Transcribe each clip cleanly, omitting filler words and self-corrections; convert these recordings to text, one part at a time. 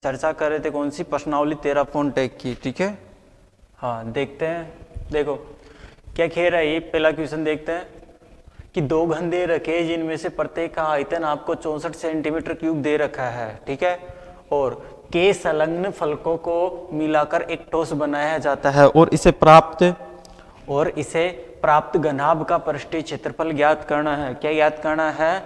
चर्चा कर रहे थे कौन सी, प्रश्नावली तेराफोंटेक की। ठीक है, हाँ देखते हैं। देखो क्या खेल रहा है ये, पहला क्वेश्चन देखते हैं कि दो घन दे रखे जिनमें से प्रत्येक का आयतन आपको 64 सेंटीमीटर क्यूब दे रखा है। ठीक है, और के संलग्न फलकों को मिलाकर एक ठोस बनाया जाता है और इसे प्राप्त घनाभ का पृष्ठीय क्षेत्रफल ज्ञात करना है। क्या ज्ञात करना है?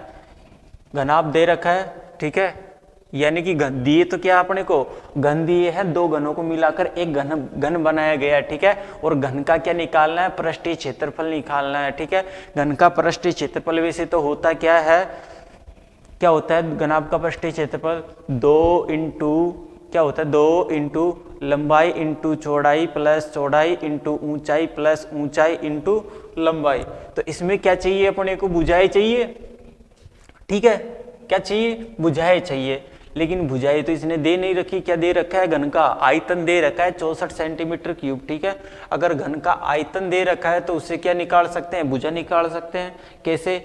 घनाभ दे रखा है। ठीक है, यानी कि घन दिए तो क्या अपने को घन दिए हैं, दो घनों को मिलाकर एक घन बनाया गया है। ठीक है, और घन का क्या निकालना है? पृष्ठीय क्षेत्रफल निकालना है। ठीक है, घन का पृष्ठीय क्षेत्रफल वैसे तो होता क्या है, क्या होता है घनाभ का पृष्ठीय क्षेत्रफल? 2 इंटू क्या होता है, 2 इंटू लंबाई इंटू चौड़ाई प्लस चौड़ाई इंटू ऊंचाई प्लस ऊंचाई इंटू लंबाई। तो इसमें क्या चाहिए अपने को? भुजाएं चाहिए। ठीक है, क्या चाहिए? भुजाएं चाहिए। लेकिन भुजाएं तो इसने दे नहीं रखी। क्या दे रखा है? घन का आयतन दे रखा है 64 सेंटीमीटर क्यूब। ठीक है, अगर घन का आयतन दे रखा है तो उससे क्या निकाल सकते हैं? भुजा निकाल सकते हैं। कैसे?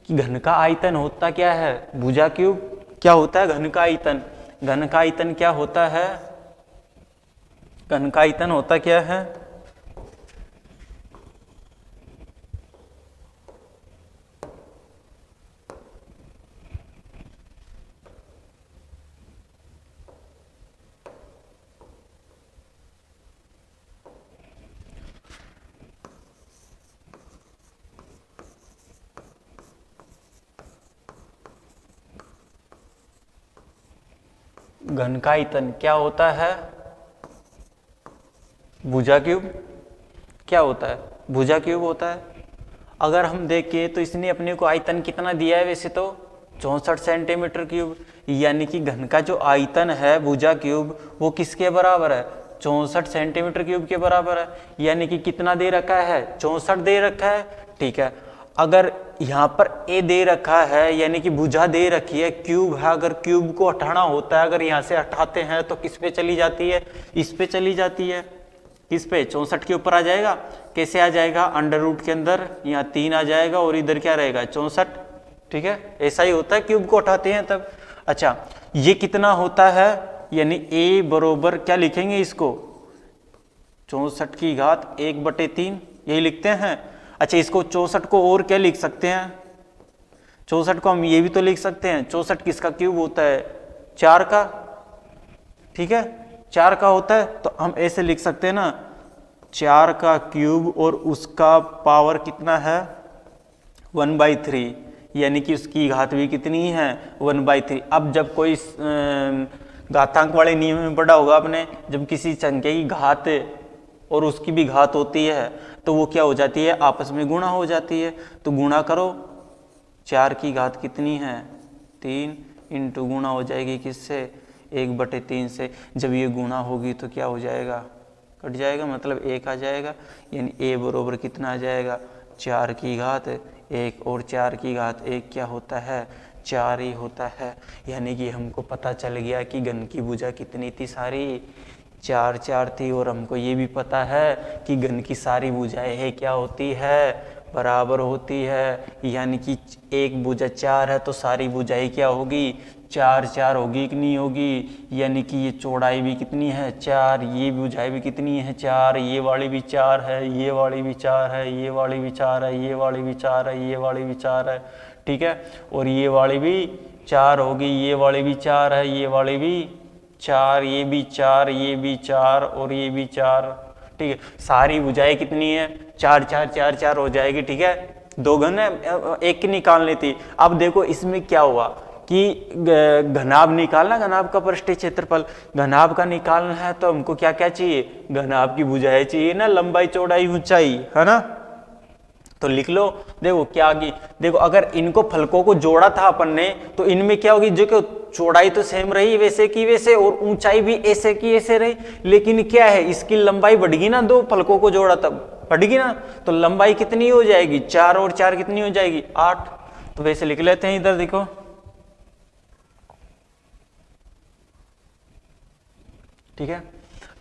कि घन का आयतन होता क्या है? भुजा क्यूब। क्या होता है घन का आयतन? घन का आयतन क्या होता है? घन का आयतन होता क्या है? घन का आयतन क्या होता है? भुजा क्यूब। क्या होता है? भुजा क्यूब होता है। अगर हम देखें तो इसने अपने को आयतन कितना दिया है? वैसे तो 64 सेंटीमीटर क्यूब, यानी कि घन का जो आयतन है भुजा क्यूब वो किसके बराबर है? 64 सेंटीमीटर क्यूब के बराबर है। यानी कि कितना दे रखा है? 64 दे रखा है। ठीक है, अगर यहाँ पर ए दे रखा है यानी कि भुजा दे रखी है, क्यूब है, अगर क्यूब को हटाना होता है, अगर यहाँ से हटाते हैं तो किस पे चली जाती है? इस पे चली जाती है। किस पे? 64 के ऊपर आ जाएगा। कैसे आ जाएगा? अंडर रूट के अंदर यहाँ 3 आ जाएगा और इधर क्या रहेगा? 64। ठीक है, ऐसा ही होता है क्यूब को हटाते हैं तब। अच्छा, ये कितना होता है? यानी a बरोबर क्या लिखेंगे इसको? 64 की घात 1/3, यही लिखते हैं। अच्छा, इसको 64 को और क्या लिख सकते हैं? 64 को हम ये भी तो लिख सकते हैं, 64 किसका क्यूब होता है? 4 का। ठीक है, 4 का होता है, तो हम ऐसे लिख सकते हैं ना, 4 का क्यूब और उसका पावर कितना है? 1/3, यानी कि उसकी घात भी कितनी है? 1/3। अब जब कोई घातांक वाले नियम में पढ़ा होगा आपने, जब किसी संख्या की घात और उसकी भी घात होती है तो वो क्या हो जाती है? आपस में गुणा हो जाती है। तो गुणा करो, 4 की घात कितनी है? 3 इंटू गुणा हो जाएगी किससे? 1/3 से। जब ये गुणा होगी तो क्या हो जाएगा? कट जाएगा, मतलब 1 आ जाएगा। यानी a बरोबर कितना आ जाएगा? 4 की घात 1 और 4 की घात 1 क्या होता है? 4 ही होता है। यानी कि हमको पता चल गया कि घन की भुजा कितनी थी? सारी 4 थी। और हमको ये भी पता है कि घन की सारी भुजाएं है क्या होती है? बराबर होती है। यानी कि एक भुजा 4 है तो सारी भुजाएं क्या होगी? 4 होगी कि नहीं होगी? यानी कि ये चौड़ाई भी कितनी है? 4। ये भुजाएं भी कितनी है? 4। ये वाली भी 4 है, ये वाली भी 4 है, ये वाली भी 4 है, ये वाली भी 4 है, ये वाली भी 4 है। ठीक है, और ये वाली भी 4 होगी, ये वाली भी 4 है, ये वाली भी 4, ये भी 4, ये भी 4 और ये भी 4। ठीक है, सारी भुजाएं कितनी है? 4 हो जाएगी। ठीक है, दो घन है, एक की निकालनी थी। अब देखो इसमें क्या हुआ कि घनाभ निकालना, घनाभ का पृष्ठीय क्षेत्रफल। घनाभ का निकालना है तो हमको क्या क्या चाहिए? घनाभ की भुजाएं चाहिए ना, लंबाई चौड़ाई ऊंचाई, है ना? तो लिख लो। देखो क्या आगे, देखो अगर इनको फलकों को जोड़ा था अपन ने तो इनमें क्या होगी? जो कि चौड़ाई तो सेम रही वैसे की वैसे और ऊंचाई भी ऐसे की ऐसे रही, लेकिन क्या है, इसकी लंबाई बढ़गी ना, दो फलकों को जोड़ा तब बढ़गी ना, तो लंबाई कितनी हो जाएगी? 4 और 4 कितनी हो जाएगी? 8। तो वैसे लिख लेते हैं, इधर देखो। ठीक है,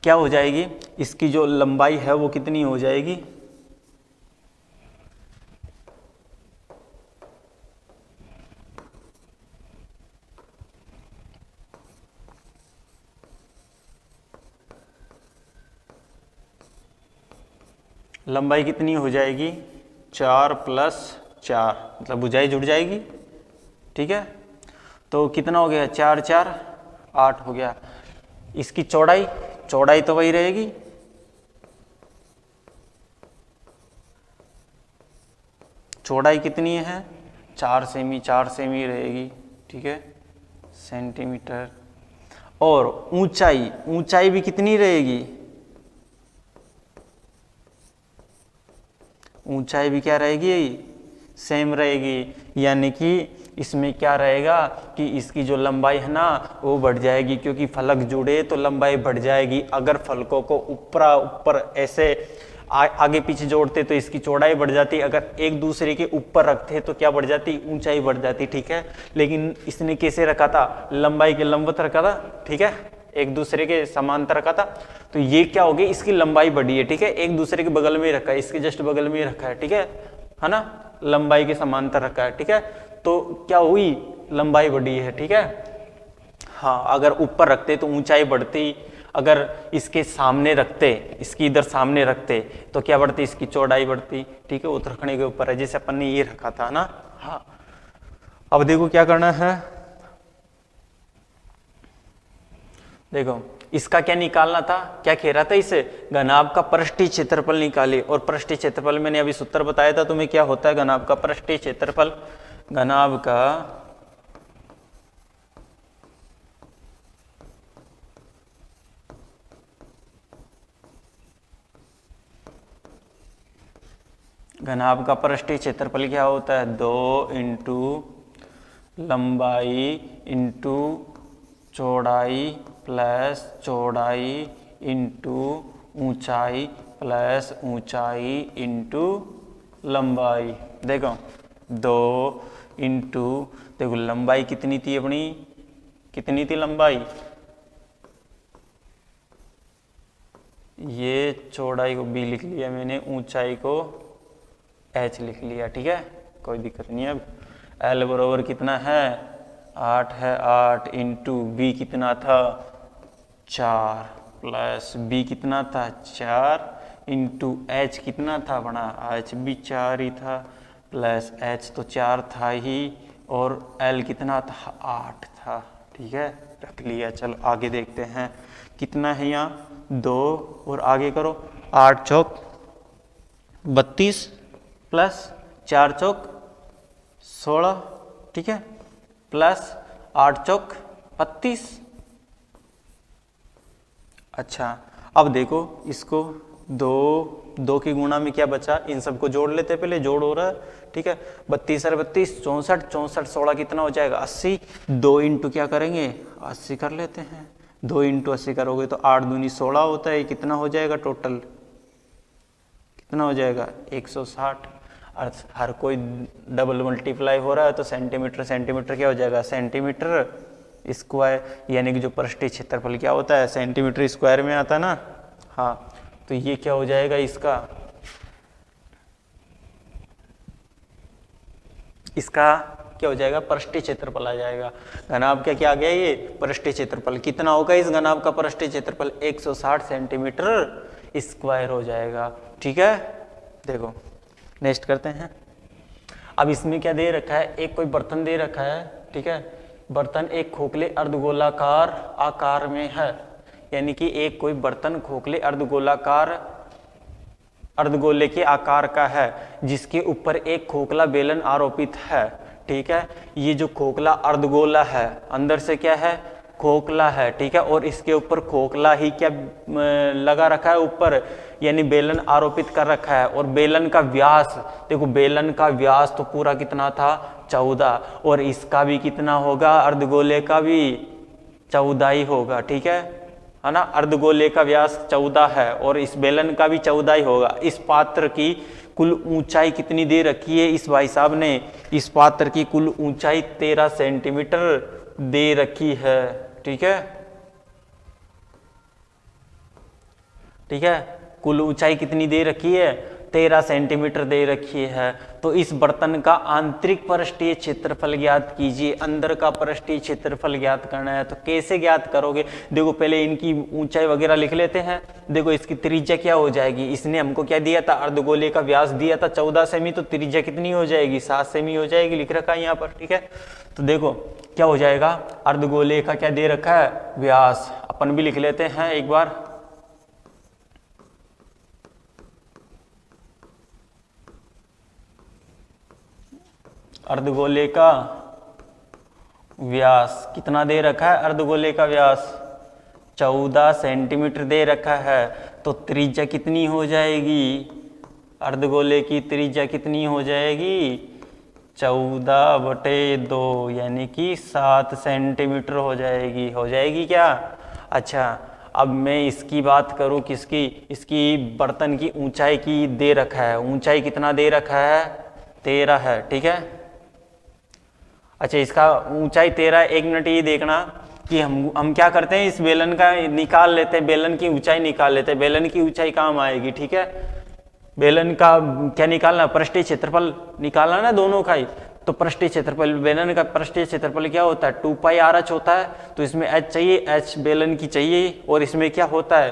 क्या हो जाएगी? इसकी जो लंबाई है वो कितनी हो जाएगी? लंबाई कितनी हो जाएगी 4 + 4, मतलब भुजाई जुड़ जाएगी। ठीक है, तो कितना हो गया 4 4 8 हो गया। इसकी चौड़ाई, चौड़ाई तो वही रहेगी, चौड़ाई कितनी है 4 सेमी, 4 सेमी रहेगी। ठीक है, सेंटीमीटर। और ऊंचाई, ऊंचाई भी कितनी रहेगी, ऊंचाई भी क्या रहेगी सेम रहेगी। यानी कि इसमें क्या रहेगा कि इसकी जो लंबाई है ना वो बढ़ जाएगी, क्योंकि फलक जुड़े तो लंबाई बढ़ जाएगी। अगर फलकों को ऊपर ऊपर ऐसे आगे पीछे जोड़ते तो इसकी चौड़ाई बढ़ जाती, अगर एक दूसरे के ऊपर रखते तो क्या बढ़ जाती, ऊंचाई बढ़ जाती। ठीक है, लेकिन इसने कैसे रखा था, लंबाई के लंबवत रखा था। ठीक है, एक दूसरे के समांतर रखा था, तो ये क्या हो गया, इसकी लंबाई बढ़ी है। ठीक है, एक दूसरे के बगल में ही रखा है, इसके जस्ट बगल में ही रखा है। ठीक है ना, लंबाई के समांतर रखा है। ठीक है, तो क्या हुई, लंबाई बढ़ी है। ठीक है, हाँ, अगर ऊपर रखते तो ऊंचाई बढ़ती, अगर इसके सामने रखते, इसकी इधर सामने रखते तो क्या बढ़ती, इसकी चौड़ाई बढ़ती। ठीक है, वो तो रखने के ऊपर है, जैसे अपन ने ये रखा था ना। हाँ, अब देखो क्या करना है, देखो इसका क्या निकालना था, क्या कह रहा था इसे, घनाभ का पृष्ठीय क्षेत्रफल निकालिए। और पृष्ठीय क्षेत्रफल मैंने अभी सूत्र बताया था तुम्हें, क्या होता है घनाभ का पृष्ठीय क्षेत्रफल, घनाभ का घनाभ का पृष्ठीय क्षेत्रफल क्या होता है, 2 × लंबाई इंटू चौड़ाई प्लस चौड़ाई इंटू ऊंचाई प्लस ऊंचाई इंटू लंबाई। देखो 2 इंटू, देखो लंबाई कितनी थी अपनी, कितनी थी लंबाई, ये चौड़ाई को b लिख लिया मैंने, ऊंचाई को h लिख लिया। ठीक है, कोई दिक्कत नहीं है। अब l बराबर कितना है 8 है, 8 इंटू बी कितना था 4 प्लस बी कितना था 4 इंटू एच कितना था बड़ा, एच भी 4 ही था, प्लस एच तो 4 था ही, और एल कितना था 8 था। ठीक है, रख लिया। चलो आगे देखते हैं कितना है, यहाँ 2 और आगे करो, 8 चौक 32 प्लस 4 चौक 16। ठीक है, प्लस 8 चौक 32। अच्छा, अब देखो इसको 2 की गुणा में क्या बचा, इन सबको जोड़ लेते, पहले जोड़ हो रहा है। ठीक है, 32 और 32 64, 64 16 कितना हो जाएगा 80। 2 इंटू क्या करेंगे 80 कर लेते हैं, 2 इंटू 80 करोगे तो 8 दूनी 16 होता है, कितना हो जाएगा टोटल, कितना हो जाएगा 160। और हर कोई डबल मल्टीप्लाई हो रहा है तो सेंटीमीटर सेंटीमीटर क्या हो जाएगा सेंटीमीटर स्क्वायर, यानी कि जो पृष्ठीय क्षेत्रफल क्या होता है सेंटीमीटर स्क्वायर में आता है ना। हाँ, तो ये क्या हो जाएगा इसका, इसका क्या हो जाएगा पृष्ठीय क्षेत्रफल आ जाएगा। घनाभ क्या क्या आ गया, ये पृष्ठीय क्षेत्रफल कितना होगा, इस घनाभ का पृष्ठीय क्षेत्रफल 160 सेंटीमीटर स्क्वायर हो जाएगा। ठीक है, देखो नेक्स्ट करते हैं। अब इसमें क्या दे रखा है, एक कोई बर्तन दे रखा है। ठीक है, बर्तन एक खोखले अर्धगोलाकार आकार में है, यानी कि एक कोई बर्तन खोखले अर्धगोले के आकार का है, जिसके ऊपर एक खोखला बेलन आरोपित है। ठीक है, ये जो खोखला अर्धगोला है अंदर से क्या है खोखला है। ठीक है, और इसके ऊपर खोखला ही क्या लगा रखा है ऊपर, यानी बेलन आरोपित कर रखा है। और बेलन का व्यास देखो, बेलन का व्यास तो पूरा कितना था 14, और इसका भी कितना होगा अर्धगोले का भी 14 ही होगा। ठीक है ना, अर्धगोले का व्यास 14 है और इस बेलन का भी 14 ही होगा। इस पात्र की कुल ऊंचाई कितनी दे रखी है इस भाई साहब ने, इस पात्र की कुल ऊंचाई 13 सेंटीमीटर दे रखी है। ठीक है, ठीक है, कुल ऊंचाई कितनी दे रखी है 13 सेंटीमीटर दे रखी है। तो इस बर्तन का आंतरिक पृष्ठीय क्षेत्रफल ज्ञात कीजिए। अंदर का पृष्ठीय क्षेत्रफल ज्ञात करना है, तो कैसे ज्ञात करोगे? देखो पहले इनकी ऊंचाई वगैरह लिख लेते हैं। देखो इसकी त्रिज्या क्या हो जाएगी, इसने हमको क्या दिया था, अर्धगोले का व्यास दिया था 14 सेमी, तो त्रिज्या कितनी हो जाएगी, 7 सेमी हो जाएगी, लिख रखा है यहाँ पर, ठीक है। तो देखो क्या हो जाएगा, अर्धगोले का क्या दे रखा है, व्यास, अपन भी लिख लेते हैं एक बार। अर्धगोले का व्यास कितना दे रखा है, अर्धगोले का व्यास 14 सेंटीमीटर दे रखा है। तो त्रिज्या कितनी हो जाएगी, अर्धगोले की त्रिज्या कितनी हो जाएगी, 14/2 यानी कि 7 सेंटीमीटर हो जाएगी क्या। अच्छा अब मैं इसकी बात करूं, किसकी, इसकी बर्तन की ऊंचाई की दे रखा है, ऊंचाई कितना दे रखा है, 13 है, ठीक है। अच्छा इसका ऊंचाई 13, 1 मिनट ये देखना कि हम क्या करते हैं, इस बेलन का निकाल लेते हैं, बेलन की ऊंचाई निकाल लेते हैं। बेलन की ऊंचाई काम आएगी, ठीक है। बेलन का क्या निकालना, पृष्ठीय क्षेत्रफल निकालना ना दोनों का ही। तो पृष्ठीय क्षेत्रफल, बेलन का पृष्ठीय क्षेत्रफल क्या होता है, 2πr(h) होता है। तो इसमें h चाहिए, h बेलन की चाहिए, और इसमें क्या होता है,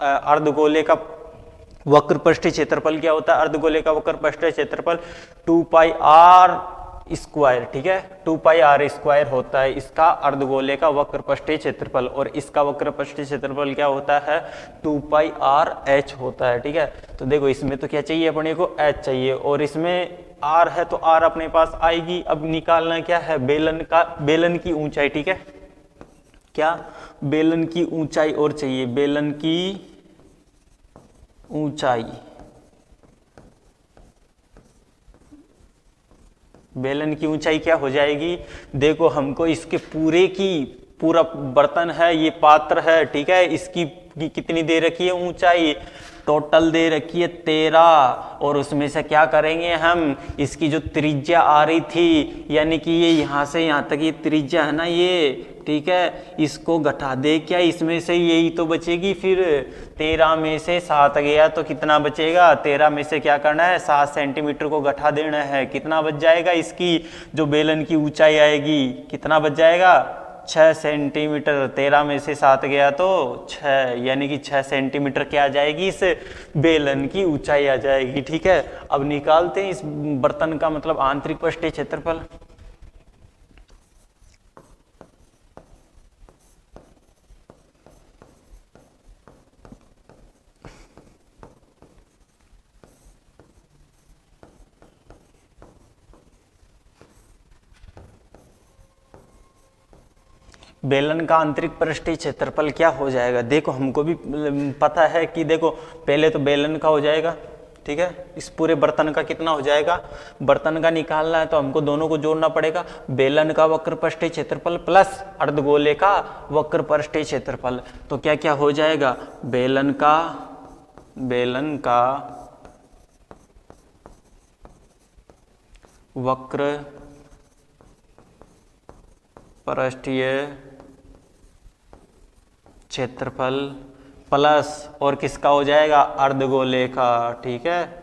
अर्धगोले का वक्र पृष्ठीय क्षेत्रफल क्या होता है, अर्धगोले का वक्र पृष्ठीय क्षेत्रफल 2πr², ठीक है, 2πr² होता है इसका अर्धगोले का वक्र पृष्ठीय क्षेत्रफल, और इसका वक्र पृष्ठीय क्षेत्रफल क्या होता है, 2πrh होता है, ठीक है। तो देखो इसमें तो क्या चाहिए अपने को, h चाहिए, और इसमें r है तो r अपने पास आएगी। अब निकालना क्या है, बेलन की ऊंचाई, ठीक है, क्या, बेलन की ऊंचाई और चाहिए, बेलन की ऊंचाई, बेलन की ऊंचाई क्या हो जाएगी, देखो हमको इसके पूरा बर्तन है, ये पात्र है, ठीक है, इसकी कितनी दे रखी है ऊंचाई, टोटल दे रखी है 13, और उसमें से क्या करेंगे हम, इसकी जो त्रिज्या आ रही थी, यानी कि ये यहाँ से यहाँ तक ये त्रिज्या है ना ये, ठीक है, इसको घटा दे, क्या इसमें से यही तो बचेगी, फिर 13 में से 7 गया तो कितना बचेगा, 13 में से क्या करना है, 7 सेंटीमीटर को घटा देना है, कितना बच जाएगा, इसकी जो बेलन की ऊंचाई आएगी कितना बच जाएगा, 6 सेंटीमीटर। 13 में से 7 गया तो 6, यानी कि 6 सेंटीमीटर क्या आ जाएगी, इस बेलन की ऊंचाई आ जाएगी, ठीक है। अब निकालते हैं इस बर्तन का मतलब आंतरिक पृष्ठीय क्षेत्रफल। बेलन का आंतरिक पृष्ठीय क्षेत्रफल क्या हो जाएगा, देखो हमको भी पता है कि देखो पहले तो बेलन का हो जाएगा, ठीक है, इस पूरे बर्तन का कितना हो जाएगा, बर्तन का निकालना है तो हमको दोनों को जोड़ना पड़ेगा, बेलन का वक्र पृष्ठीय क्षेत्रफल प्लस अर्धगोले का वक्र पृष्ठीय क्षेत्रफल। तो क्या क्या हो जाएगा, बेलन का वक्र पृष्ठीय क्षेत्रफल प्लस, और किसका हो जाएगा, अर्धगोले का, ठीक है,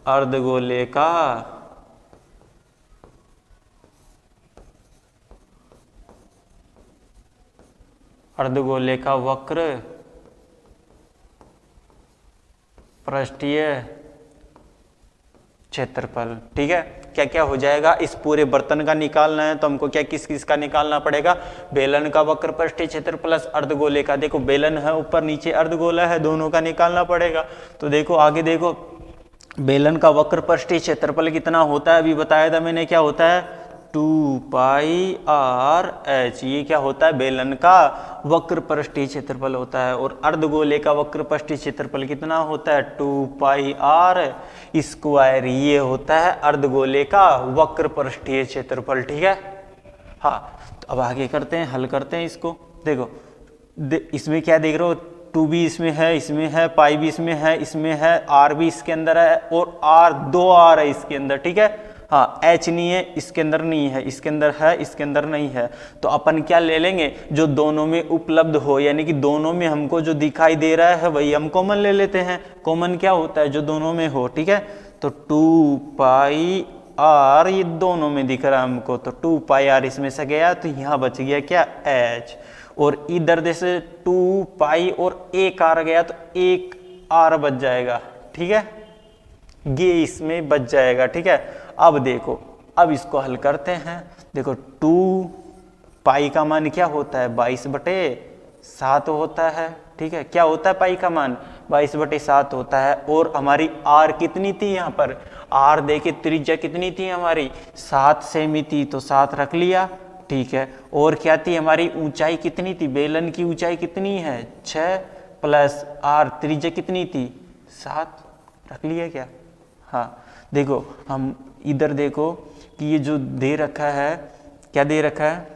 अर्धगोले का वक्र पृष्ठीय क्षेत्रफल, ठीक है। क्या क्या हो जाएगा, इस पूरे बर्तन का निकालना है तो हमको क्या किस किस का निकालना पड़ेगा, बेलन का वक्र पृष्ठीय क्षेत्र प्लस अर्धगोले का, देखो बेलन है ऊपर, नीचे अर्धगोला है, दोनों का निकालना पड़ेगा। तो देखो आगे देखो, बेलन का वक्र पृष्ठीय क्षेत्रफल कितना होता है, अभी बताया था मैंने, क्या होता है, 2πrh, ये क्या होता है, बेलन का वक्र पृष्ठीय क्षेत्रफल होता है, और अर्धगोले का वक्र पृष्ठीय क्षेत्रफल कितना होता है, 2πr², ये होता है अर्धगोले का वक्र पृष्ठीय क्षेत्रफल, ठीक है। हाँ तो अब आगे करते हैं, हल करते हैं इसको। देखो इसमें क्या देख रहे हो, 2 भी इसमें है, पाई भी इसमें है, r भी इसके अंदर है, और r 2 r है इसके अंदर, ठीक है। हाँ एच नहीं है, इसके अंदर नहीं है, इसके अंदर है, इसके अंदर नहीं है, तो अपन क्या ले लेंगे जो दोनों में उपलब्ध हो, यानी कि दोनों में हमको जो दिखाई दे रहा है वही हम कॉमन ले लेते हैं। कॉमन क्या होता है, जो दोनों में हो, ठीक है। तो 2 पाई आर ये दोनों में दिख रहा है हमको, तो 2 पाई आर इसमें से गया, तो यहाँ बच गया क्या एच, और इधर जैसे 2 पाई और एक आर गया तो एक आर बच जाएगा, ठीक है, ये इसमें बच जाएगा, ठीक है। अब देखो, अब इसको हल करते हैं। देखो 2 पाई का मान क्या होता है, 22/7 होता है, ठीक है। क्या होता है पाई का मान, 22/7 होता है। और हमारी आर कितनी थी, यहाँ पर आर देखे त्रिज्या कितनी थी हमारी, 7 सेमी थी, तो 7 रख लिया, ठीक है। और क्या थी हमारी ऊंचाई कितनी थी, बेलन की ऊंचाई कितनी है 6 प्लस आर त्रिज्या कितनी थी 7, रख लिया क्या। हाँ देखो हम इधर देखो कि ये जो दे रखा है, क्या दे रखा है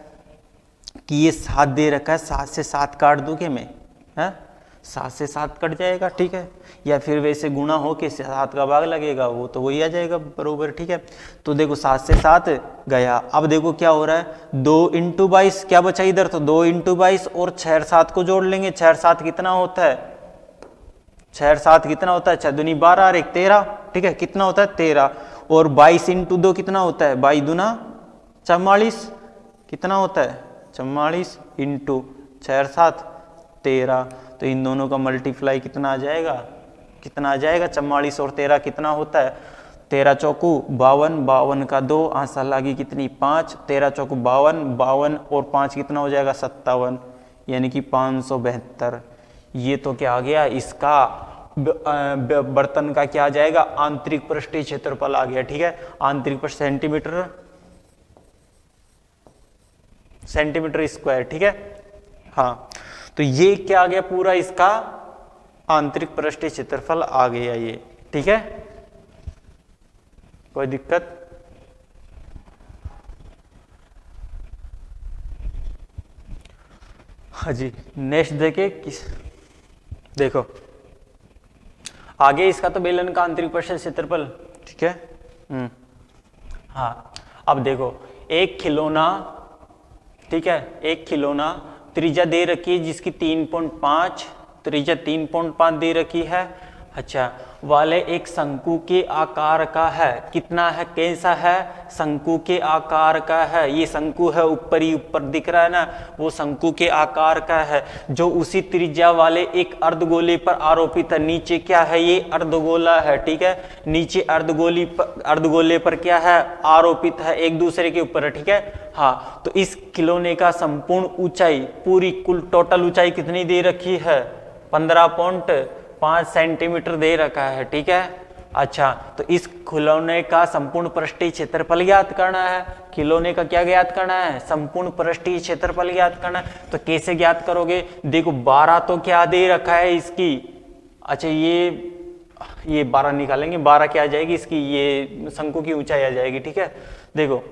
कि ये 7 दे रखा है, 7 से 7 काट दोगे मैं, है 7 से 7 कट जाएगा, ठीक है। या फिर वैसे गुणा हो के 7 का भाग लगेगा, वो तो वही आ जाएगा बरोबर, ठीक है। तो देखो 7 से 7 गया। अब देखो क्या हो रहा है, 2 × 22 क्या बचा इधर, तो 2 × 22 और 6 और 7 को जोड़ लेंगे। 6 और 7 कितना होता है, 6 और 7 कितना होता है, 6 दूनी 12 और 1 13, ठीक है। कितना होता है 13। और 22 × 2 कितना होता है, 22 दूना 44, कितना होता है 44 × 6 और 7 13। तो इन दोनों का मल्टीप्लाई कितना आ जाएगा, कितना आ जाएगा, 44 और 13 कितना होता है, 13 चौकू 52, 52 का 2 आंसर लगी कितनी 5, 13 चौकू 52, 52 और 5 कितना हो जाएगा 57, यानी कि 572। ये तो क्या आ गया, इसका बर्तन का क्या आ जाएगा, आंतरिक पृष्ठीय क्षेत्रफल आ गया, ठीक है। आंतरिक पृष्ठ सेंटीमीटर स्क्वायर, ठीक है। हाँ तो ये क्या आ गया, पूरा इसका आंतरिक पृष्ठीय क्षेत्रफल आ गया ये, ठीक है। कोई दिक्कत, हाँ जी। नेक्स्ट देखे किस, देखो आगे इसका तो बेलन का आंतरिक पृष्ठीय क्षेत्रफल, ठीक है। हाँ अब देखो एक खिलौना, ठीक है, एक खिलौना त्रिज्या दे रखी है जिसकी 3.5, त्रिज्या 3.5 दे रखी है, अच्छा, वाले एक शंकु के आकार का है, कितना है, कैसा है, शंकु के आकार का है। ये शंकु है, ऊपर ही ऊपर दिख रहा है ना, वो शंकु के आकार का है, जो उसी त्रिज्या वाले एक अर्धगोले पर आरोपित है। नीचे क्या है, ये अर्धगोला है, ठीक है, नीचे अर्धगोले पर क्या है, आरोपित है, एक दूसरे के ऊपर है, ठीक है। हाँ तो इस खिलौने का संपूर्ण ऊंचाई, पूरी कुल टोटल ऊंचाई कितनी दे रखी है, 15.5 सेंटीमीटर दे रखा है, ठीक है। अच्छा तो इस खिलौने का संपूर्ण पृष्ठीय क्षेत्रफल ज्ञात करना है। खिलौने का क्या ज्ञात करना है, संपूर्ण पृष्ठीय क्षेत्रफल ज्ञात करना है। तो कैसे ज्ञात करोगे, देखो 12 तो क्या दे रखा है इसकी, अच्छा ये 12 निकालेंगे, 12 क्या आ जाएगी इसकी, ये शंकु की ऊंचाई आ जाएगी, ठीक है। देखो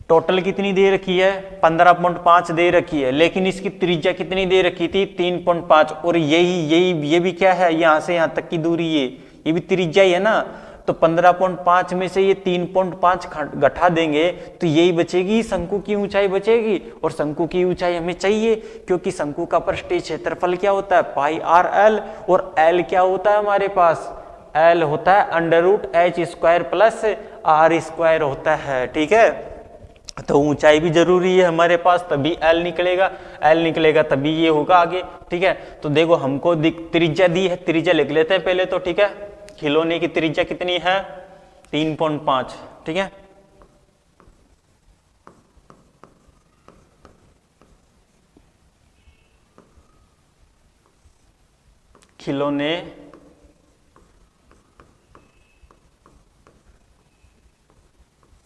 टोटल कितनी दे रखी है, 15.5 दे रखी है, लेकिन इसकी त्रिज्या कितनी दे रखी थी 3.5, और ये भी क्या है, यहां से यहां तक की दूरी, ये भी त्रिज्या ही है ना। तो 15.5 में से ये 3.5 घटा देंगे तो यही बचेगी, शंकु की ऊंचाई बचेगी। और शंकु की ऊंचाई हमें चाहिए क्योंकि शंकु का पृष्ठीय क्षेत्रफल क्या होता है, पाई आर एल, और एल क्या होता है हमारे पास, एल होता है √h² प्लस r² होता है, ठीक है। तो ऊंचाई भी जरूरी है हमारे पास, तभी एल निकलेगा तभी ये होगा आगे, ठीक है। तो देखो हमको त्रिज्या दी है, त्रिज्या लिख लेते हैं पहले तो, ठीक है। खिलौने की त्रिज्या कितनी है 3.5, ठीक है।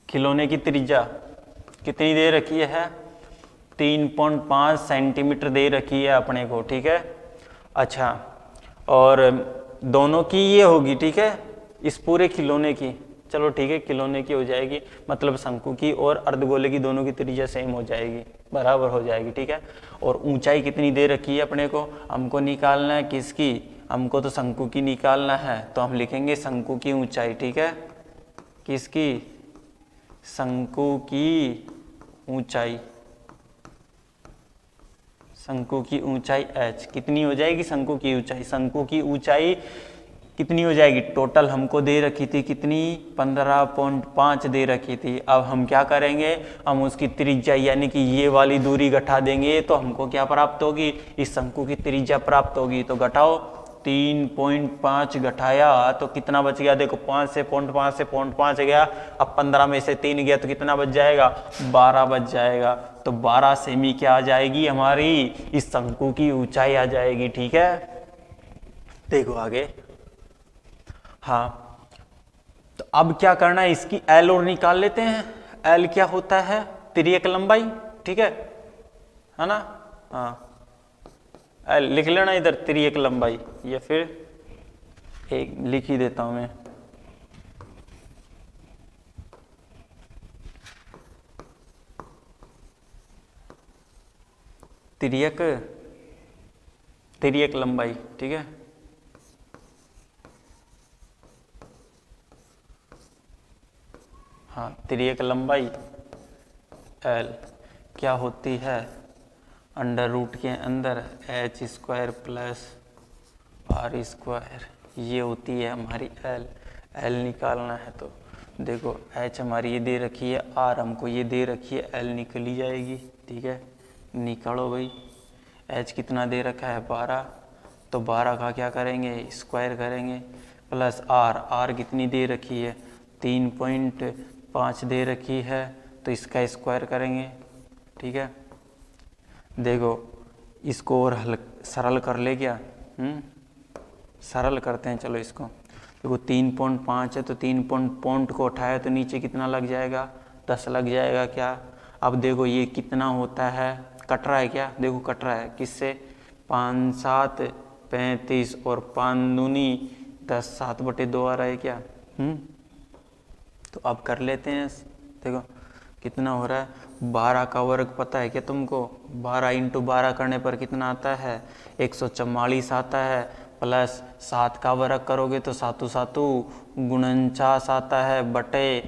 खिलौने की त्रिज्या कितनी दे रखी है, 3.5 सेंटीमीटर दे रखी है अपने को, ठीक है। अच्छा और दोनों की ये होगी, ठीक है, इस पूरे खिलौने की, चलो ठीक है, खिलौने की हो जाएगी, मतलब शंकु की और अर्धगोले की दोनों की त्रिज्या सेम हो जाएगी, बराबर हो जाएगी, ठीक है। और ऊंचाई कितनी दे रखी है अपने को, हमको निकालना है किसकी, हमको तो शंकु की निकालना है, तो हम लिखेंगे शंकु की ऊंचाई, ठीक है, किसकी, शंकु की ऊंचाई, शंकु की ऊंचाई h कितनी हो जाएगी? शंकु की ऊंचाई, शंकु की ऊंचाई कितनी हो जाएगी? टोटल हमको दे रखी थी कितनी? 15.5 दे रखी थी। अब हम क्या करेंगे, हम उसकी त्रिज्या यानी कि ये वाली दूरी घटा देंगे तो हमको क्या प्राप्त होगी? इस शंकु की त्रिज्या प्राप्त होगी। तो घटाओ, 3.5 घटाया तो कितना बच गया? देखो 5 से 0.5 गया, अब 15 में से 3 गया तो कितना बच जाएगा? 12 बच जाएगा। तो 12 सेमी क्या आ जाएगी हमारी? इस शंकु की ऊंचाई आ जाएगी। ठीक है, देखो आगे। हाँ, तो अब क्या करना है, इसकी एल और निकाल लेते हैं। एल क्या होता है? तिर्यक लंबाई। ठीक है ना? हाँ, एल लिख लेना इधर, तिर्यक लंबाई, या फिर एक लिख ही देता हूं मैं। तिर्यक लंबाई। ठीक है, हाँ, तिर्यक लंबाई एल क्या होती है? अंडर रूट के अंदर h square plus r square, ये होती है हमारी एल। एल निकालना है तो देखो h हमारी ये दे रखी है, आर हमको ये दे रखी है, एल निकली जाएगी। ठीक है, निकालो भाई। h कितना दे रखा है? 12, तो 12 का क्या करेंगे? स्क्वायर करेंगे, प्लस आर कितनी दे रखी है? 3.5 दे रखी है, तो इसका स्क्वायर करेंगे। ठीक है, देखो इसको और सरल कर ले क्या? सरल करते हैं, चलो इसको। देखो 3.5 है तो 3 पॉइंट को उठाया तो नीचे कितना लग जाएगा? 10 लग जाएगा क्या? अब देखो ये कितना होता है? कट रहा है क्या? देखो कट रहा है, किससे? 5 7 35 और 5 दूनी 10, 7/2 आ रहा है क्या? तो अब कर लेते हैं। देखो कितना हो रहा है? 12 का वर्ग पता है क्या तुमको? 12 × 12 करने पर कितना आता है? 144 आता है, प्लस 7 का वर्ग करोगे तो 7 7 49 आता है, बटे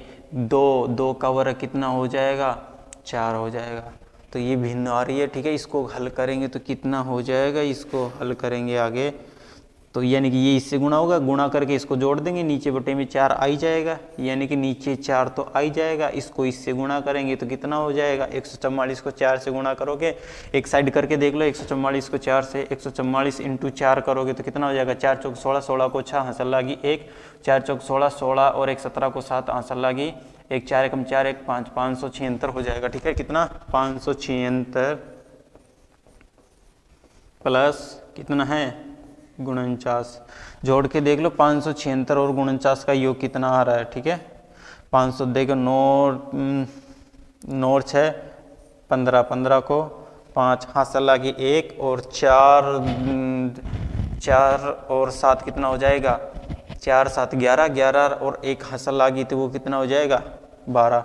2 का वर्ग कितना हो जाएगा? 4 हो जाएगा। तो ये भिन्न आ रही है। ठीक है, इसको हल करेंगे तो कितना हो जाएगा? इसको हल करेंगे आगे तो यानी कि ये इससे गुणा होगा, गुणा करके इसको जोड़ देंगे, नीचे बटे में 4 आ ही जाएगा, यानी कि नीचे 4 तो आ ही जाएगा। इसको इससे गुणा करेंगे तो कितना हो जाएगा? 144 को 4 से गुणा करोगे, एक साइड करके देख लो। 144 को 4 से 144 × 4 करोगे तो कितना हो जाएगा? 4 चौक 16, 16 को 6 हासिल लागी 1, 4 चौक 16, 16 और 1 17 को 7 हासिल लागी 1, 4 एकम 4 1 5, 576 हो जाएगा। ठीक है, कितना? 576 प्लस कितना है? 49। जोड़ के देख लो, 576 और 49 का योग कितना आ रहा है? ठीक है, 500 देखो 9 6 15, 15 को 5 हासिल लागी 1 और 4 और 7 कितना हो जाएगा? 4 7 11, 11 और 1 हासिल लागी तो वो कितना हो जाएगा? 12,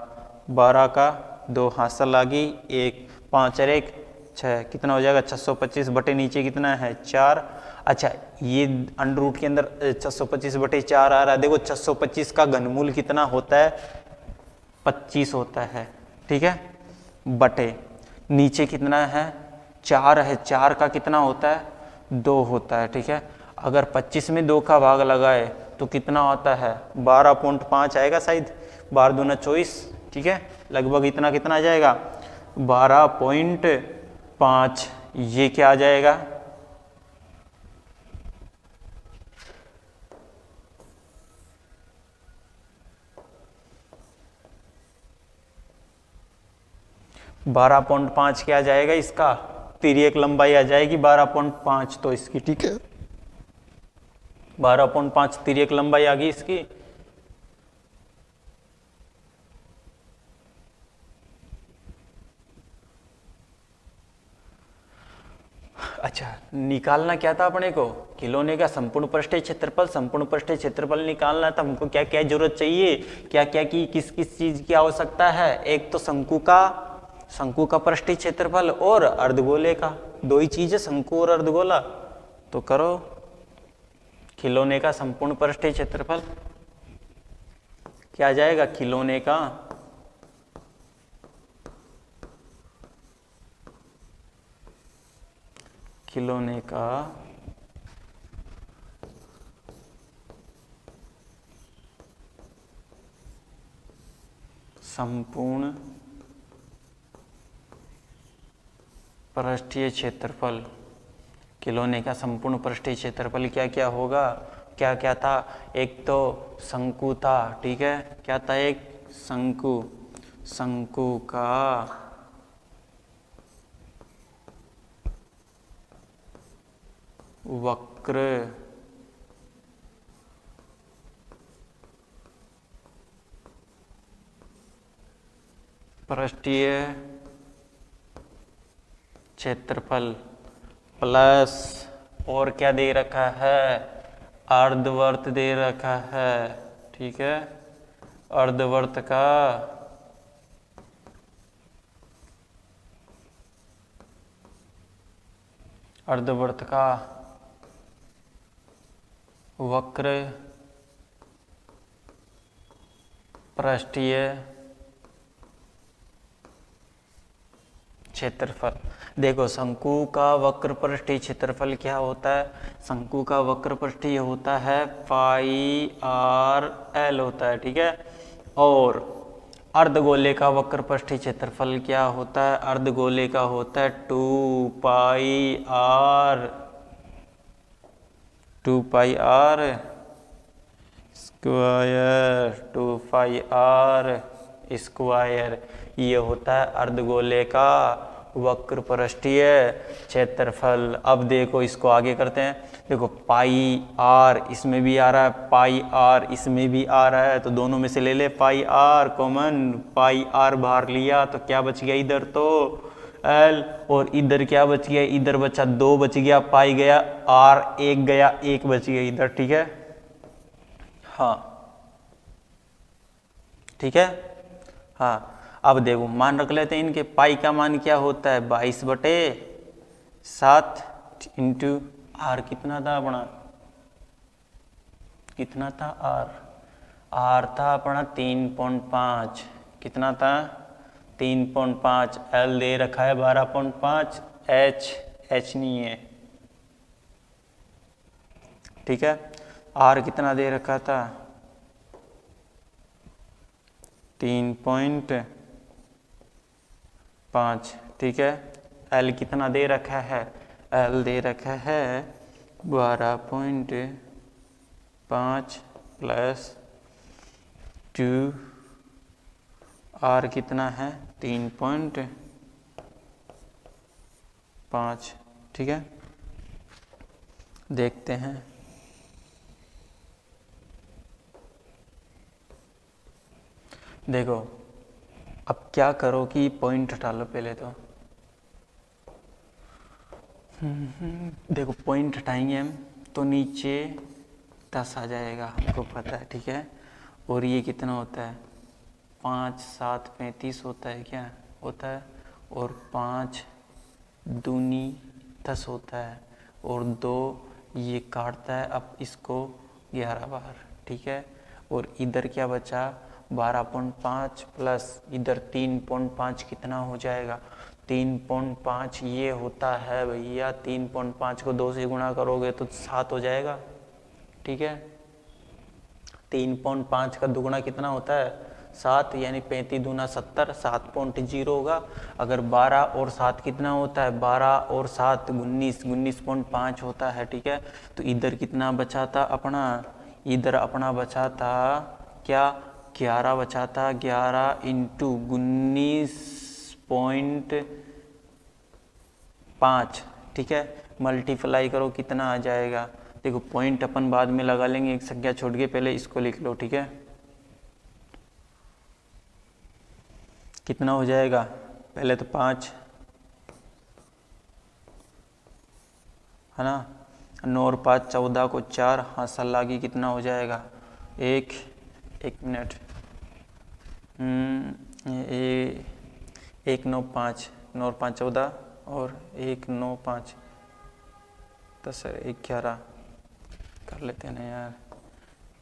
12 का 2 हासिल लागी 1, 5 और 1 6, कितना हो जाएगा? 625 बटे नीचे कितना है? 4। अच्छा, ये अंडर रूट के अंदर 625 बटे 4 आ रहा है। देखो 625 का घनमूल कितना होता है? 25 होता है। ठीक है, बटे नीचे कितना है? 4 है, 4 का कितना होता है? 2 होता है। ठीक है, अगर 25 में 2 का भाग लगाए तो कितना होता है? 12.5 आएगा शायद, 12 दूना 24। ठीक है, लगभग इतना कितना आ जाएगा? 12.5। ये क्या आ जाएगा? बारह 12.5 क्या आ जाएगा? इसका तिर्यक लंबाई आ जाएगी 12.5 तो इसकी। ठीक है, 12.5 तिर्यक लंबाई आ गई इसकी। अच्छा, निकालना क्या था अपने को? खिलौने का संपूर्ण पृष्ठीय क्षेत्रफल। संपूर्ण पृष्ठीय क्षेत्रफल निकालना था हमको। क्या क्या जरूरत चाहिए, क्या क्या की किस किस चीज की आवश्यकता है? एक तो शंकु का पृष्ठीय क्षेत्रफल और अर्धगोले का, 2 ही चीज है, शंकु और अर्धगोला। तो करो, खिलौने का संपूर्ण पृष्ठीय क्षेत्रफल क्या आ जाएगा? खिलौने का खिलौने का संपूर्ण पृष्ठीय क्षेत्रफल, खिलौने का संपूर्ण पृष्ठीय क्षेत्रफल क्या क्या होगा, क्या क्या था, एक तो शंकु था, ठीक है, क्या था, एक शंकु, शंकु का वक्र पृष्ठीय क्षेत्रफल प्लस, और क्या दे रखा है, अर्धवर्त दे रखा है, ठीक है, अर्धवर्त का अर्धवर्त का वक्र पृष्ठीय क्षेत्रफल। देखो शंकु का वक्र पृष्ठीय क्षेत्रफल क्या होता है, शंकु का वक्र पृष्ठीय होता है पाई आर एल होता है, ठीक है, और अर्धगोले का वक्र पृष्ठीय क्षेत्रफल क्या होता है, अर्धगोले का होता है 2 pi r square, 2 pi r square, ये होता है अर्धगोले का वक्र पृष्ठीय क्षेत्रफल। अब देखो इसको आगे करते हैं, देखो पाई आर इसमें भी आ रहा है, पाई आर इसमें भी आ रहा है, तो दोनों में से ले ले पाई आर कॉमन, पाई आर बाहर लिया तो क्या बच गया इधर, तो एल, और इधर क्या बच गया, इधर बचा 2 बच गया, पाई गया आर 1 गया, 1 बच गया इधर, ठीक है, हाँ ठीक है, हाँ। अब देखो मान रख लेते हैं इनके, पाई का मान क्या होता है 22/7 इंटू आर कितना था अपना, कितना था आर था अपना 3.5, कितना था 3.5, एल दे रखा है 12.5, एच नहीं है, ठीक है, आर कितना दे रखा था 3.5, ठीक है, एल कितना दे रखा है, एल दे रखा है 12.5 प्लस 2, आर कितना है 3.5, ठीक है, देखते हैं, देखो अब क्या करो कि पॉइंट हटा लो पहले तो, देखो पॉइंट हटाएंगे हम तो नीचे 10 आ जाएगा, हमको पता है, ठीक है, और ये कितना होता है 5 7 35 होता है, क्या होता है, और 5 दूनी 10 होता है, और 2 ये काटता है, अब इसको 11 बार, ठीक है, और इधर क्या बचा 12.5 प्लस इधर 3.5 कितना हो जाएगा 3.5, ये होता है भैया 3.5 को 2 से गुणा करोगे तो 7 हो जाएगा, ठीक है, 3.5 का दुगुना कितना होता है 7, यानी 35 दूना 70, 7.0 होगा, अगर 12 और 7 कितना होता है 12 और 7 19, 19.5 होता है, ठीक है, तो इधर कितना बचा था अपना, इधर अपना बचा था क्या 11 बचा था, 11 इंटू 19.5, ठीक है, मल्टीप्लाई करो कितना आ जाएगा, देखो पॉइंट अपन बाद में लगा लेंगे, एक संख्या छोड़ के पहले इसको लिख लो, ठीक है, कितना हो जाएगा, पहले तो 5 है ना, 9 और 5 14 को 4, हाँ सलागी कितना हो जाएगा 1 मिनट, 1 9 5, 9 और 5 14 और 1 9 5 10 11 कर लेते हैं ना यार,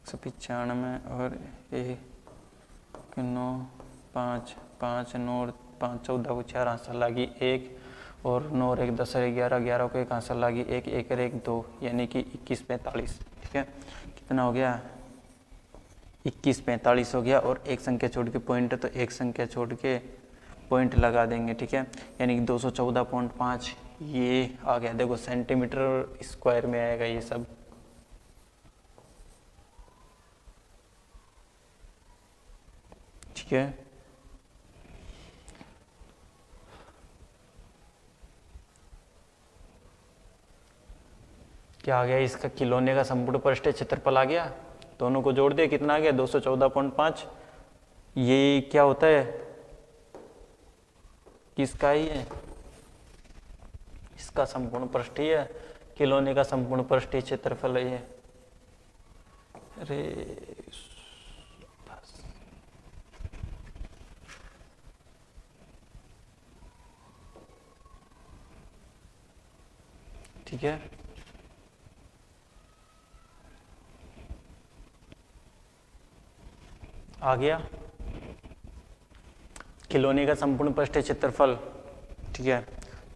195 और 1 9 5 5 9 और 5 14 को 4 आंसर लगी 1, और 9 और 1 10 और 11, 11 को एक आंसर लागी 1, 1 और 1 2, यानी कि 21 45। ठीक है, कितना हो गया? 21 45 हो गया। और एक संख्या छोड़ के पॉइंट है तो एक संख्या छोड़ के पॉइंट लगा देंगे। ठीक है, यानी कि 214.5 ये आ गया। देखो सेंटीमीटर स्क्वायर में आएगा ये सब। ठीक है, क्या आ गया? इसका किलोने का संपूर्ण पृष्ठीय क्षेत्रफल आ गया। दोनों को जोड़ दे, कितना आ गया? 214.5। ये क्या होता है? किसका ही है? इसका संपूर्ण पृष्ठीय, किलोने का संपूर्ण पृष्ठीय क्षेत्रफल है ये। अरे ठीक है, आ गया किलोने का संपूर्ण पृष्ठीय क्षेत्रफल। ठीक है,